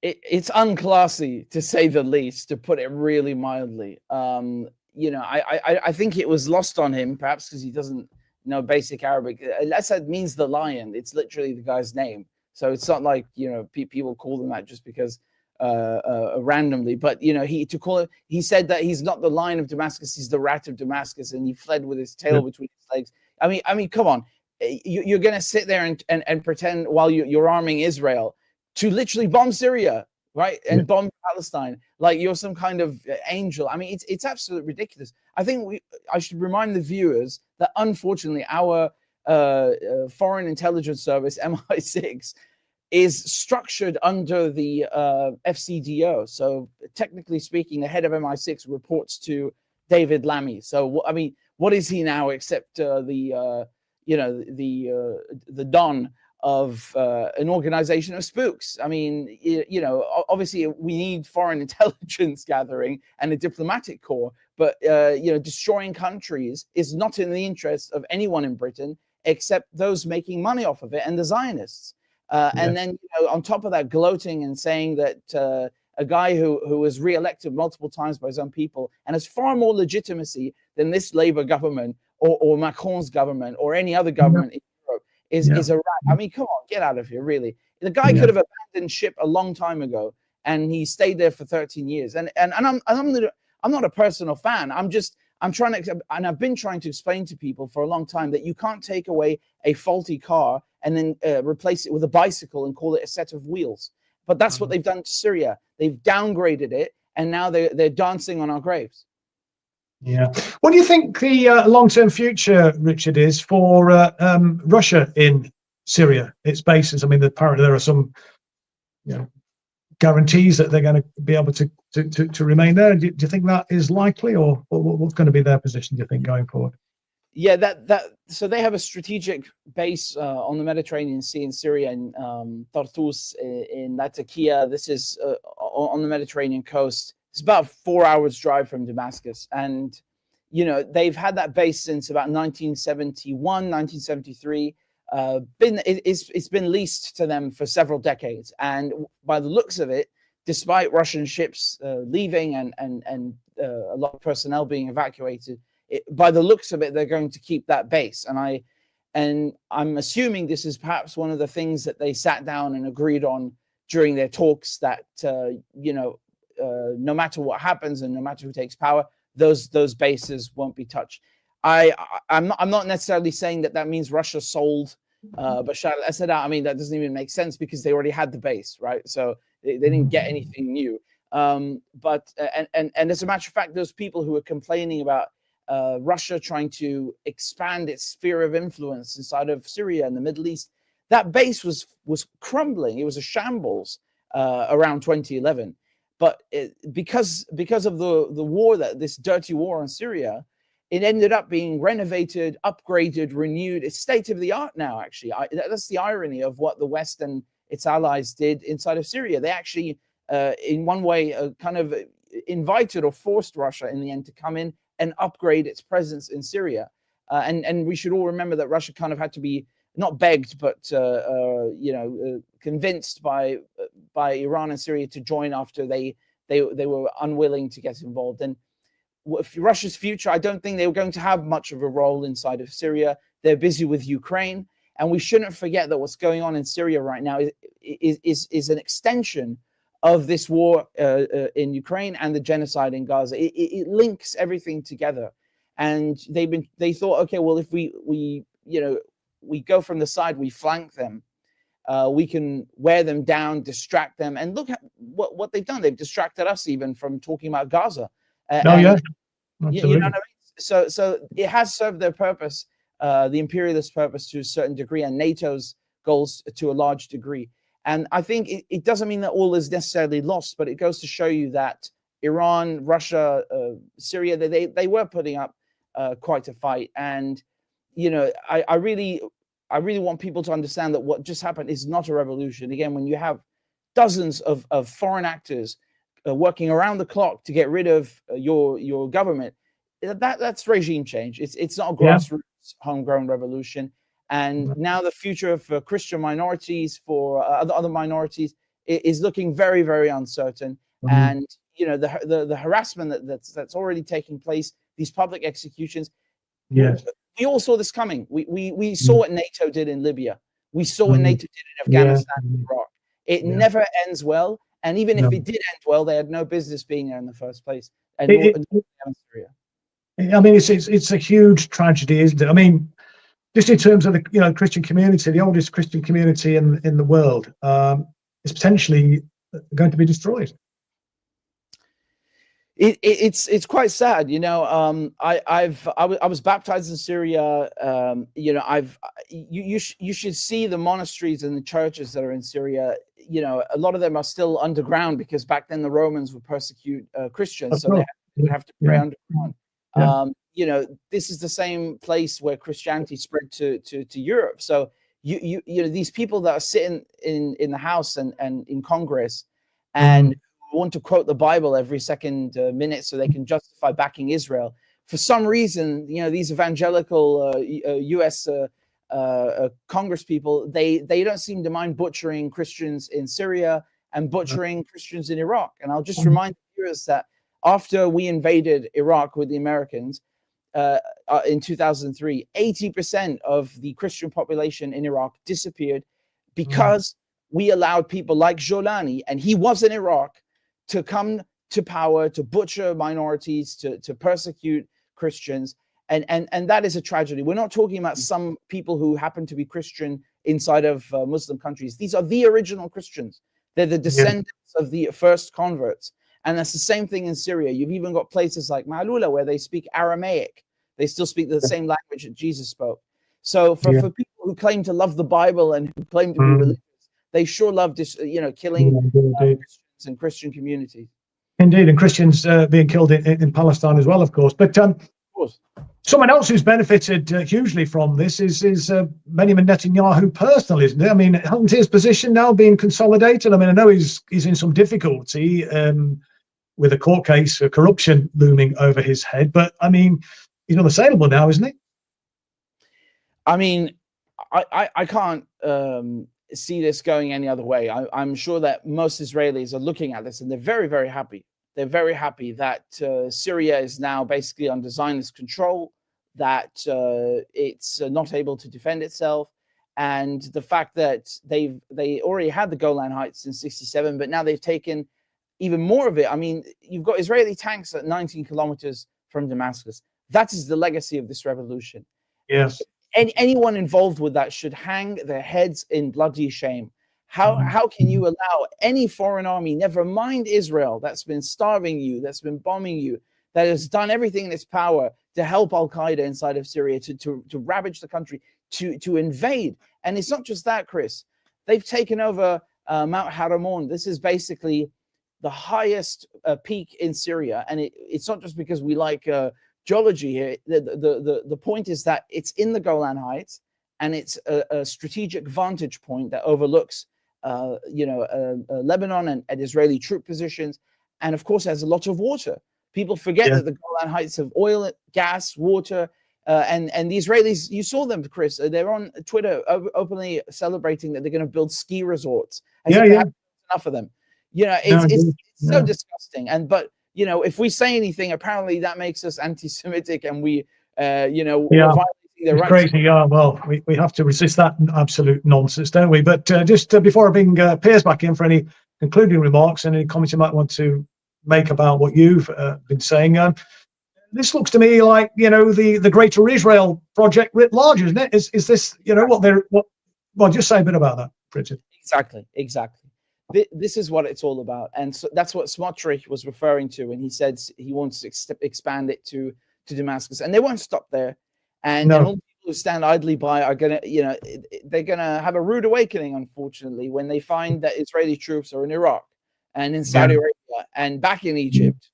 Speaker 3: it's unclassy, to say the least, to put it really mildly. I think it was lost on him, perhaps because he doesn't know basic Arabic. Assad means the lion. It's literally the guy's name. So it's not like, people call him that just because randomly. But, he said that he's not the lion of Damascus, he's the rat of Damascus, and he fled with his tail between his legs. I mean, come on. You're going to sit there and pretend while you're arming Israel to literally bomb Syria, right? And bomb Palestine like you're some kind of angel. I mean, it's absolutely ridiculous. I think I should remind the viewers that unfortunately our foreign intelligence service, MI6, is structured under the FCDO. So technically speaking, the head of MI6 reports to David Lammy. So I mean, what is he now except the don of an organization of spooks? I mean, obviously we need foreign intelligence gathering and a diplomatic corps, but destroying countries is not in the interest of anyone in Britain except those making money off of it and the Zionists. And then on top of that, gloating and saying that a guy who was re-elected multiple times by his own people and has far more legitimacy than this Labour government or Macron's government or any other government in Europe is a rat. I mean, come on, get out of here, really. The guy could have abandoned ship a long time ago, and he stayed there for 13 years. And I'm not a personal fan. I've been trying to explain to people for a long time that you can't take away a faulty car and then replace it with a bicycle and call it a set of wheels. But that's what they've done to Syria. They've downgraded it, and now they're dancing on our graves.
Speaker 1: Yeah. What do you think the long-term future, Richard, is for Russia in Syria, its bases? I mean, apparently there are some, guarantees that they're going to be able to remain there. Do you think that is likely, or what's going to be their position, do you think, going forward?
Speaker 3: Yeah, so they have a strategic base on the Mediterranean Sea in Syria, in Tartus, in Latakia. This is on the Mediterranean coast. It's about 4 hours drive from Damascus. And, they've had that base since about 1971, 1973. It's been leased to them for several decades. And by the looks of it, despite Russian ships leaving and a lot of personnel being evacuated, by the looks of it, they're going to keep that base. And I'm assuming this is perhaps one of the things that they sat down and agreed on during their talks, that no matter what happens and no matter who takes power, those bases won't be touched. I'm not necessarily saying that means Russia sold Bashar al-Assad out. I mean, that doesn't even make sense because they already had the base, right? So they didn't get anything new. But as a matter of fact, those people who are complaining about Russia trying to expand its sphere of influence inside of Syria and the Middle East, that base was crumbling. It was a shambles around 2011. But because of the war, this dirty war on Syria, it ended up being renovated, upgraded, renewed. It's state of the art now, actually. That's the irony of what the West and its allies did inside of Syria. They actually, in one way, kind of invited or forced Russia in the end to come in and upgrade its presence in Syria. And we should all remember that Russia kind of had to be not begged, but convinced by Iran and Syria to join after they were unwilling to get involved. And Russia's future, I don't think they were going to have much of a role inside of Syria. They're busy with Ukraine, and we shouldn't forget that what's going on in Syria right now is an extension of this war in Ukraine and the genocide in Gaza. It links everything together, and they thought, okay, well, if we go from the side, we flank them, we can wear them down, distract them, and look at what they've done. They've distracted us even from talking about Gaza.
Speaker 1: Yeah,
Speaker 3: you know what I mean? So it has served their purpose, the imperialist purpose to a certain degree, and NATO's goals to a large degree. And I think it doesn't mean that all is necessarily lost, but it goes to show you that Iran, Russia, Syria, they were putting up quite a fight. And I really want people to understand that what just happened is not a revolution. Again, when you have dozens of foreign actors working around the clock to get rid of your government, that's regime change. It's not a grassroots homegrown revolution. And now the future for Christian minorities, for other minorities, is looking very, very uncertain. And the harassment that's already taking place, these public executions.
Speaker 1: Yes,
Speaker 3: we all saw this coming. We saw what NATO did in Libya. We saw what NATO did in Afghanistan and Iraq. It never ends well. And even if it did end well, they had no business being there in the first place. And
Speaker 1: I mean, it's a huge tragedy, isn't it? I mean, just in terms of the Christian community, the oldest Christian community in the world, is potentially going to be destroyed.
Speaker 3: It's quite sad, I was baptized in Syria. You should see the monasteries and the churches that are in Syria. A lot of them are still underground because back then the Romans would persecute Christians, so they have to pray underground. This is the same place where Christianity spread to Europe. So these people that are sitting in the House and in Congress and want to quote the Bible every second minute so they can justify backing Israel. For some reason, these evangelical U.S. Congress people, they don't seem to mind butchering Christians in Syria and butchering Christians in Iraq. And I'll just remind viewers that after we invaded Iraq with the Americans in 2003, 80% of the Christian population in Iraq disappeared because we allowed people like Jolani, and he was in Iraq, to come to power, to butcher minorities, to persecute Christians. And that is a tragedy. We're not talking about some people who happen to be Christian inside of Muslim countries. These are the original Christians. They're the descendants of the first converts. And that's the same thing in Syria. You've even got places like Ma'lula where they speak Aramaic. They still speak the same language that Jesus spoke. So for people who claim to love the Bible and who claim to be religious, they sure love this, killing Christians and Christian communities.
Speaker 1: Indeed, and Christians being killed in Palestine as well, of course. But someone else who's benefited hugely from this is Benjamin Netanyahu personally, isn't it? I mean, hasn't his position now been consolidated? I mean, I know he's in some difficulty with a court case for corruption looming over his head, but I mean, he's unassailable now, isn't he?
Speaker 3: I mean, I can't see this going any other way. I'm sure that most Israelis are looking at this and they're very, very happy. They're very happy that Syria is now basically under Zionist control, that it's not able to defend itself, and the fact that they already had the Golan Heights in '67, but now they've taken even more of it. I mean, you've got Israeli tanks at 19 kilometers from Damascus. That is the legacy of this revolution.
Speaker 1: Yes.
Speaker 3: Anyone involved with that should hang their heads in bloody shame. How can you allow any foreign army, never mind Israel, that's been starving you, that's been bombing you, that has done everything in its power to help Al-Qaeda inside of Syria, to ravage the country, to invade? And it's not just that, Chris. They've taken over Mount Haramon. This is basically the highest peak in Syria. And it's not just because we like geology here. The point is that it's in the Golan Heights, and it's a strategic vantage point that overlooks Lebanon and Israeli troop positions, and of course has a lot of water. People forget that the Golan Heights have oil, gas, water, and the Israelis, you saw them, Chris, they're on Twitter openly celebrating that they're going to build ski resorts. Enough of them. It's so disgusting. But if we say anything, apparently that makes us anti-Semitic, and we're violating their rights.
Speaker 1: Crazy, well, we have to resist that absolute nonsense, don't we? But just before I bring Piers back in for any concluding remarks and any comments you might want to make about what you've been saying, this looks to me like the Greater Israel project writ large, isn't it? Is this well, just say a bit about that, Richard.
Speaker 3: Exactly. This is what it's all about, and so that's what Smotrich was referring to when he said he wants to expand it to Damascus, and they won't stop there. And all people who stand idly by are gonna, they're gonna have a rude awakening, unfortunately, when they find that Israeli troops are in Iraq and in Saudi Arabia and back in Egypt.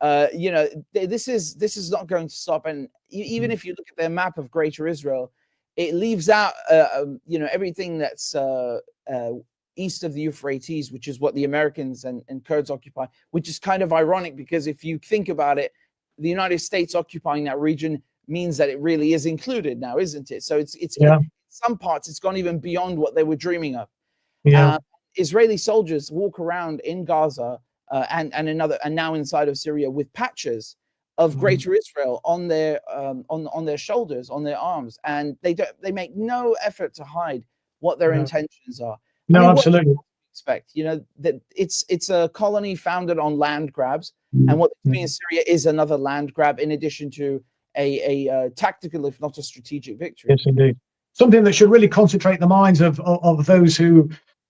Speaker 3: This is not going to stop. And even if you look at their map of Greater Israel, it leaves out everything that's east of the Euphrates, which is what the Americans and Kurds occupy, which is kind of ironic because if you think about it, the United States occupying that region means that it really is included now, isn't it? So it's in some parts it's gone even beyond what they were dreaming of. Israeli soldiers walk around in Gaza and now inside of Syria with patches of Greater Israel on their shoulders, on their arms, and they make no effort to hide what their intentions are.
Speaker 1: Absolutely.
Speaker 3: Expect that it's a colony founded on land grabs, and what they're doing in Syria is another land grab in addition to a tactical, if not a strategic, victory.
Speaker 1: Yes, indeed. Something that should really concentrate the minds of those who,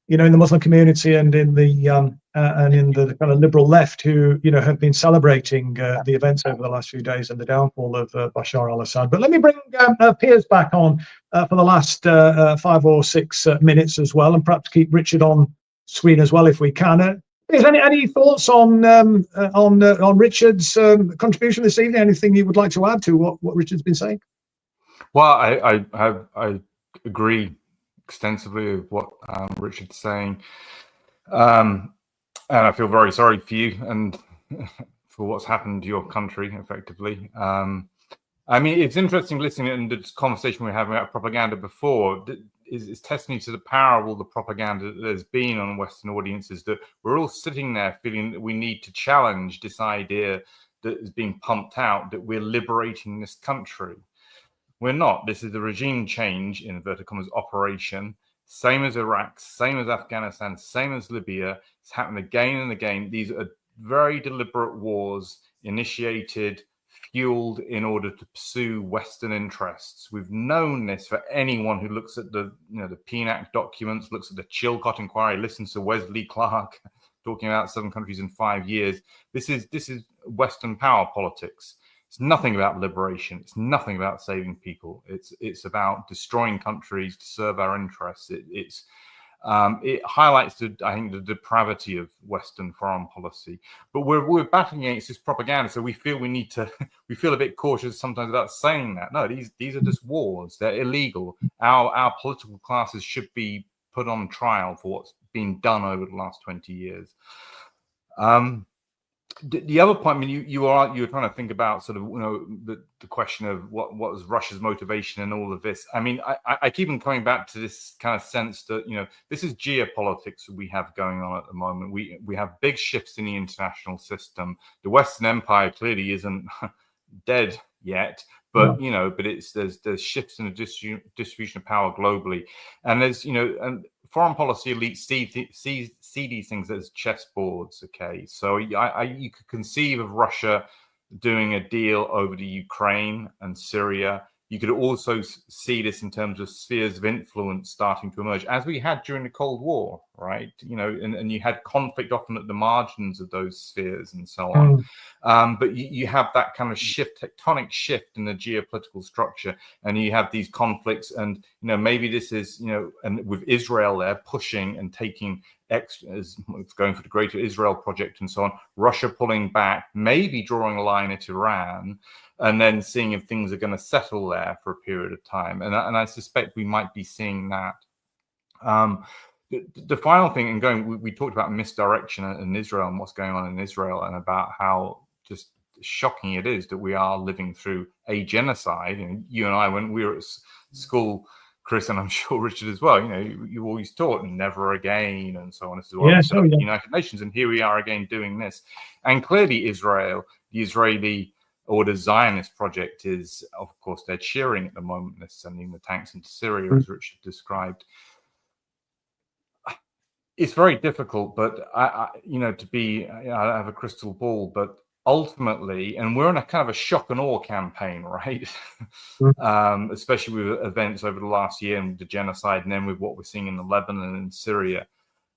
Speaker 1: in the Muslim community and in the kind of liberal left who, have been celebrating the events over the last few days and the downfall of Bashar al-Assad. But let me bring Piers back on for the last 5 or 6 minutes as well, and perhaps keep Richard on screen as well if we can. Is any thoughts on Richard's contribution this evening? Anything you would like to add to what Richard's been saying?
Speaker 2: Well, I agree extensively with what Richard's saying, and I feel very sorry for you and for what's happened to your country, effectively. I mean, it's interesting listening to this conversation we were having about propaganda before. Is testimony to the power of all the propaganda that there's been on Western audiences, that we're all sitting there feeling that we need to challenge this idea that is being pumped out, that we're liberating this country. We're not. This is a regime change, in inverted commas, operation. Same as Iraq, same as Afghanistan, same as Libya. It's happened again and again. These are very deliberate wars initiated, fueled in order to pursue Western interests. We've known this for anyone who looks at the the PNAC documents, looks at the Chilcot inquiry, listens to Wesley Clark talking about 7 countries in 5 years. This is Western power politics. It's nothing about liberation. It's nothing about saving people. It's about destroying countries to serve our interests. It highlights I think the depravity of Western foreign policy. But we're battling against this propaganda, so we feel we need to we feel a bit cautious sometimes about saying that. No, these are just wars. They're illegal. Our political classes should be put on trial for what's been done over the last 20 years. The other point, I mean, you were trying to think about sort of the question of what was Russia's motivation in all of this. I mean, I keep on coming back to this kind of sense that this is geopolitics we have going on at the moment. We have big shifts in the international system. The Western Empire clearly isn't dead yet, but but there's shifts in the distribution of power globally, and there's and foreign policy elites see these things as chessboards. Okay, so you could conceive of Russia doing a deal over the Ukraine and Syria. You could also see this in terms of spheres of influence starting to emerge, as we had during the Cold War, right? And you had conflict often at the margins of those spheres and so on. But you have that kind of tectonic shift in the geopolitical structure, and you have these conflicts, and maybe this is and with Israel there pushing and taking it's going for the Greater Israel Project and so on. Russia pulling back, maybe drawing a line at Iran, and then seeing if things are going to settle there for a period of time. And I suspect we might be seeing that. The final thing, and we talked about misdirection in Israel and what's going on in Israel, and about how just shocking it is that we are living through a genocide. You and I, when we were at school, Chris, and I'm sure Richard as well, you always taught never again and so on. This is what the United Nations, and here we are again doing this. And clearly Israel, the Israeli or the Zionist project is, of course, they're cheering at the moment. They're sending the tanks into Syria, as Richard described. It's very difficult, but I have a crystal ball, but ultimately, and we're in a kind of a shock and awe campaign, right? Especially with events over the last year and the genocide, and then with what we're seeing in Lebanon and Syria.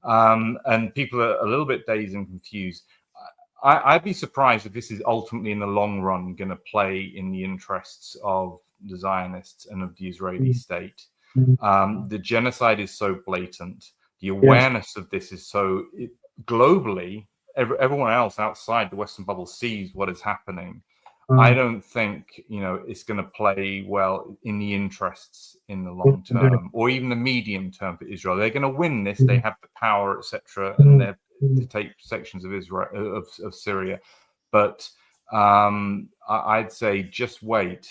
Speaker 2: And people are a little bit dazed and confused. I'd be surprised if this is ultimately in the long run going to play in the interests of the Zionists and of the Israeli state. The genocide is so blatant. The awareness of this is so globally. Everyone else outside the Western bubble sees what is happening. I don't think it's going to play well in the interests in the long term, or even the medium term for Israel. They're going to win this. They have the power, etc., and they're to take sections of Israel of Syria. But I'd say just wait.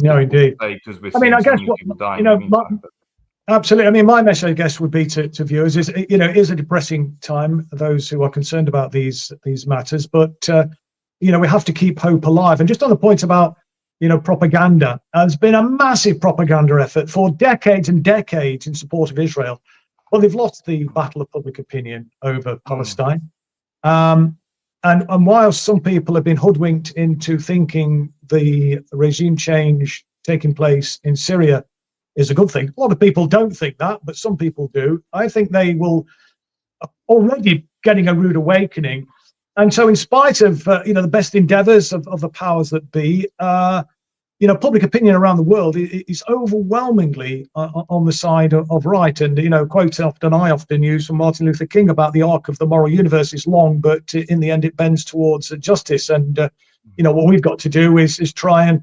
Speaker 1: No, indeed.
Speaker 2: Because we're seeing so many people dying.
Speaker 1: Absolutely. I mean, my message, I guess, would be to viewers is, it is a depressing time, those who are concerned about these matters, but, we have to keep hope alive. And just on the point about, propaganda, there's been a massive propaganda effort for decades and decades in support of Israel. Well, they've lost the battle of public opinion over Palestine. And while some people have been hoodwinked into thinking the regime change taking place in Syria is a good thing. A lot of people don't think that, but some people do. I think they will already getting a rude awakening. And so in spite of, the best endeavors of the powers that be, public opinion around the world is overwhelmingly on the side of right. And, quotes I often use from Martin Luther King about the arc of the moral universe is long, but in the end it bends towards justice. And, what we've got to do is try and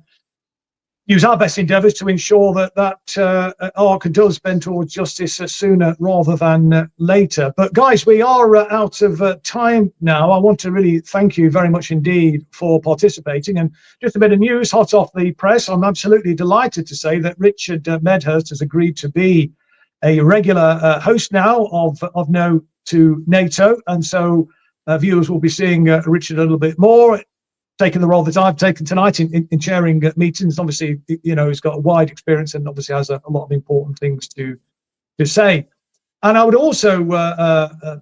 Speaker 1: use our best endeavours to ensure that arc does bend towards justice sooner rather than later. But guys, we are out of time now. I want to really thank you very much indeed for participating. And just a bit of news hot off the press. I'm absolutely delighted to say that Richard Medhurst has agreed to be a regular host now of No2Nato. And so viewers will be seeing Richard a little bit more, taking the role that I've taken tonight in chairing meetings. Obviously, he's got a wide experience and obviously has a lot of important things to say. And I would also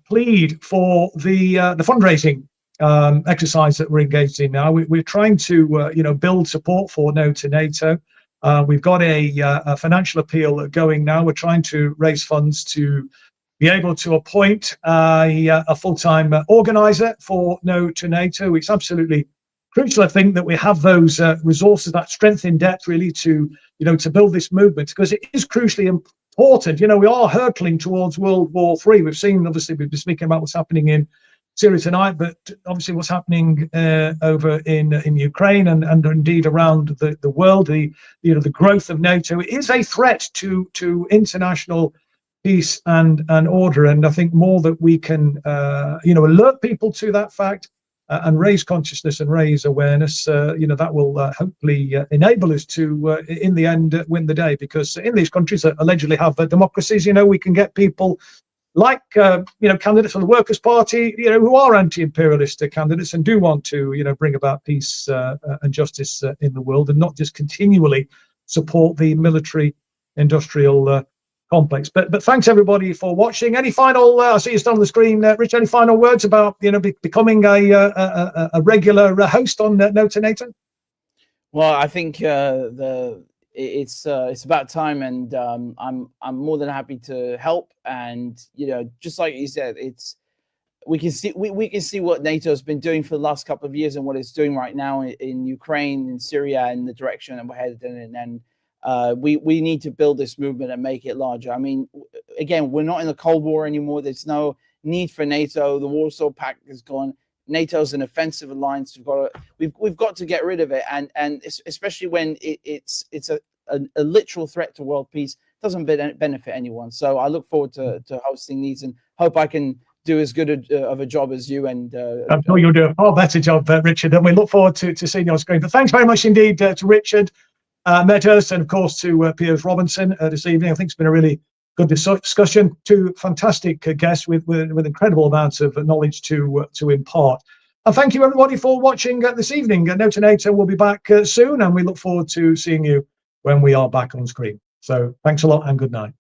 Speaker 1: plead for the fundraising exercise that we're engaged in now. We're trying to, build support for No2Nato. We've got a financial appeal going now. We're trying to raise funds to be able to appoint a full-time organizer for No2Nato. It's absolutely crucial, I think, that we have those resources, that strength in depth, really, to build this movement, because it is crucially important. We are hurtling towards World War III. We've seen, obviously, we've been speaking about what's happening in Syria tonight, but obviously what's happening over in Ukraine and indeed around the world. The growth of NATO is a threat to international peace and order, and I think more that we can alert people to that fact and raise consciousness and raise awareness, that will hopefully enable us to in the end win the day, because in these countries that allegedly have democracies, we can get people like candidates for the Workers' Party, who are anti-imperialist candidates and do want to bring about peace and justice in the world, and not just continually support the military industrial complex. But thanks everybody for watching. Any final I see you still on the screen, Rich, any final words about becoming a regular host on No2Nato?
Speaker 3: Well, I think it's about time, and I'm more than happy to help. And just like you said, we can see what NATO has been doing for the last couple of years and what it's doing right now in Ukraine, in Syria, and the direction that we're headed in. And we need to build this movement and make it larger. I mean, again, we're not in the Cold War anymore. There's no need for NATO. The Warsaw Pact is gone. NATO's an offensive alliance. We've got to get rid of it, and especially when it's a literal threat to world peace. Doesn't benefit anyone. So I look forward to hosting these, and hope I can do as good of a job as you. And
Speaker 1: I'm sure you'll do a far better job, Richard, and we look forward to seeing you on screen. But thanks very much indeed to Richard Medhurst, and of course to Piers Robinson this evening. I think it's been a really good discussion. Two fantastic guests with incredible amounts of knowledge to impart. And thank you everybody for watching this evening. No2Nato will be back soon, and we look forward to seeing you when we are back on screen. So thanks a lot and good night.